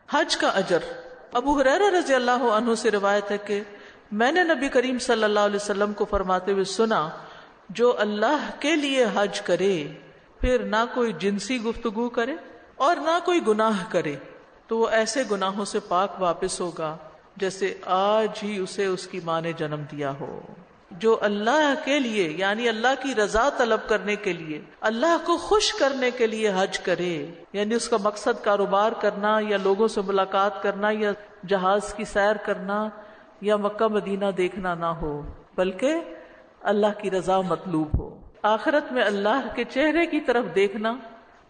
حج کا اجر۔ ابو ہریرہ رضی اللہ عنہ سے روایت ہے کہ میں نے نبی کریم صلی اللہ علیہ وسلم کو فرماتے ہوئے سنا، جو اللہ کے لیے حج کرے پھر نہ کوئی جنسی گفتگو کرے اور نہ کوئی گناہ کرے تو وہ ایسے گناہوں سے پاک واپس ہوگا جیسے آج ہی اسے اس کی ماں نے جنم دیا ہو۔ جو اللہ کے لیے یعنی اللہ کی رضا طلب کرنے کے لیے، اللہ کو خوش کرنے کے لیے حج کرے، یعنی اس کا مقصد کاروبار کرنا یا لوگوں سے ملاقات کرنا یا جہاز کی سیر کرنا یا مکہ مدینہ دیکھنا نہ ہو، بلکہ اللہ کی رضا مطلوب ہو، آخرت میں اللہ کے چہرے کی طرف دیکھنا،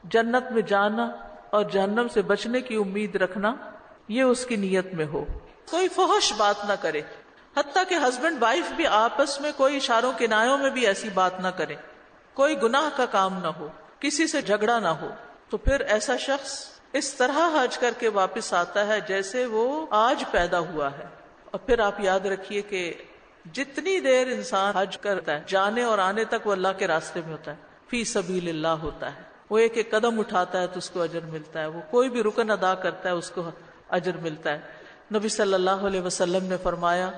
جنت میں جانا اور جہنم سے بچنے کی امید رکھنا، یہ اس کی نیت میں ہو۔ کوئی فحش بات نہ کرے، حتیٰ کہ ہسبینڈ وائف بھی آپس میں کوئی اشاروں کنایوں میں بھی ایسی بات نہ کرے، کوئی گناہ کا کام نہ ہو، کسی سے جھگڑا نہ ہو، تو پھر ایسا شخص اس طرح حج کر کے واپس آتا ہے جیسے وہ آج پیدا ہوا ہے۔ اور پھر آپ یاد رکھیے کہ جتنی دیر انسان حج کرتا ہے جانے اور آنے تک وہ اللہ کے راستے میں ہوتا ہے، فی سبیل اللہ ہوتا ہے، وہ ایک ایک قدم اٹھاتا ہے تو اس کو اجر ملتا ہے، وہ کوئی بھی رکن ادا کرتا ہے اس کو اجر ملتا ہے۔ نبی صلی اللہ علیہ وسلم نے فرمایا،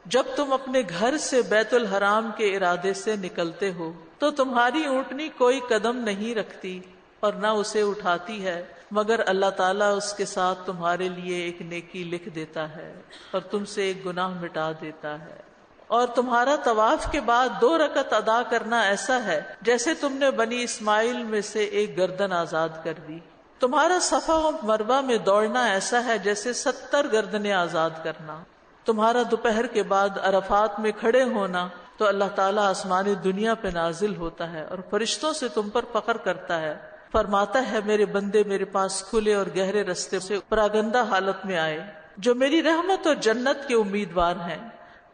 جب تم اپنے گھر سے بیت الحرام کے ارادے سے نکلتے ہو تو تمہاری اونٹنی کوئی قدم نہیں رکھتی اور نہ اسے اٹھاتی ہے مگر اللہ تعالیٰ اس کے ساتھ تمہارے لیے ایک نیکی لکھ دیتا ہے اور تم سے ایک گناہ مٹا دیتا ہے۔ اور تمہارا طواف کے بعد 2 رکعت ادا کرنا ایسا ہے جیسے تم نے بنی اسماعیل میں سے ایک گردن آزاد کر دی۔ تمہارا صفا و مروہ میں دوڑنا ایسا ہے جیسے 70 گردنیں آزاد کرنا۔ تمہارا دوپہر کے بعد عرفات میں کھڑے ہونا تو اللہ تعالیٰ آسمانی دنیا پہ نازل ہوتا ہے اور فرشتوں سے تم پر فخر کرتا ہے، فرماتا ہے میرے بندے میرے پاس کھلے اور گہرے رستے سے پراگندہ حالت میں آئے جو میری رحمت اور جنت کے امیدوار ہیں،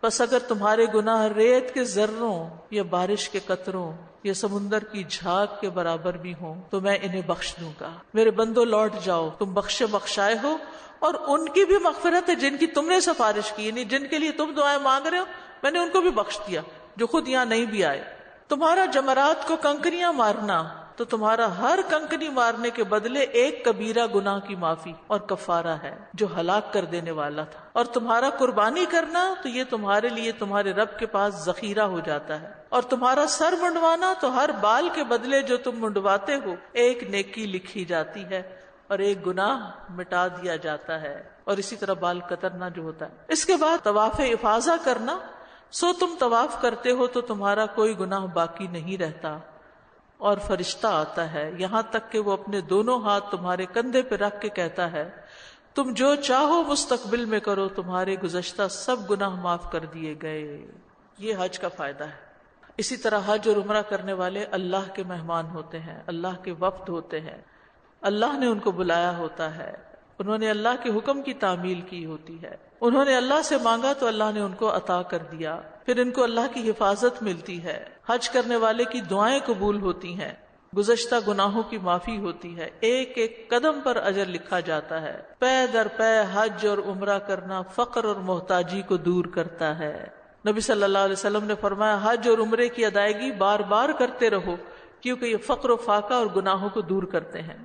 بس اگر تمہارے گناہ ریت کے ذروں یا بارش کے قطروں یا سمندر کی جھاگ کے برابر بھی ہوں تو میں انہیں بخش دوں گا۔ میرے بندو لوٹ جاؤ، تم بخشے بخشائے ہو، اور ان کی بھی مغفرت ہے جن کی تم نے سفارش کی، یعنی جن کے لیے تم دعائیں مانگ رہے ہو میں نے ان کو بھی بخش دیا جو خود یہاں نہیں بھی آئے۔ تمہارا جمرات کو کنکریاں مارنا تو تمہارا ہر کنکری مارنے کے بدلے ایک کبیرہ گناہ کی معافی اور کفارہ ہے جو ہلاک کر دینے والا تھا، اور تمہارا قربانی کرنا تو یہ تمہارے لیے تمہارے رب کے پاس ذخیرہ ہو جاتا ہے، اور تمہارا سر منڈوانا تو ہر بال کے بدلے جو تم منڈواتے ہو ایک نیکی لکھی جاتی ہے اور ایک گناہ مٹا دیا جاتا ہے، اور اسی طرح بال کترنا جو ہوتا ہے۔ اس کے بعد طواف افاضہ کرنا، سو تم طواف کرتے ہو تو تمہارا کوئی گناہ باقی نہیں رہتا، اور فرشتہ آتا ہے یہاں تک کہ وہ اپنے دونوں ہاتھ تمہارے کندھے پہ رکھ کے کہتا ہے تم جو چاہو مستقبل میں کرو، تمہارے گزشتہ سب گناہ معاف کر دیے گئے۔ یہ حج کا فائدہ ہے۔ اسی طرح حج اور عمرہ کرنے والے اللہ کے مہمان ہوتے ہیں، اللہ کے وفد ہوتے ہیں، اللہ نے ان کو بلایا ہوتا ہے، انہوں نے اللہ کے حکم کی تعمیل کی ہوتی ہے، انہوں نے اللہ سے مانگا تو اللہ نے ان کو عطا کر دیا، پھر ان کو اللہ کی حفاظت ملتی ہے، حج کرنے والے کی دعائیں قبول ہوتی ہیں، گزشتہ گناہوں کی معافی ہوتی ہے، ایک ایک قدم پر اجر لکھا جاتا ہے، پے در پے حج اور عمرہ کرنا فقر اور محتاجی کو دور کرتا ہے۔ نبی صلی اللہ علیہ وسلم نے فرمایا حج اور عمرے کی ادائیگی بار بار کرتے رہو کیونکہ یہ فقر و فاقہ اور گناہوں کو دور کرتے ہیں۔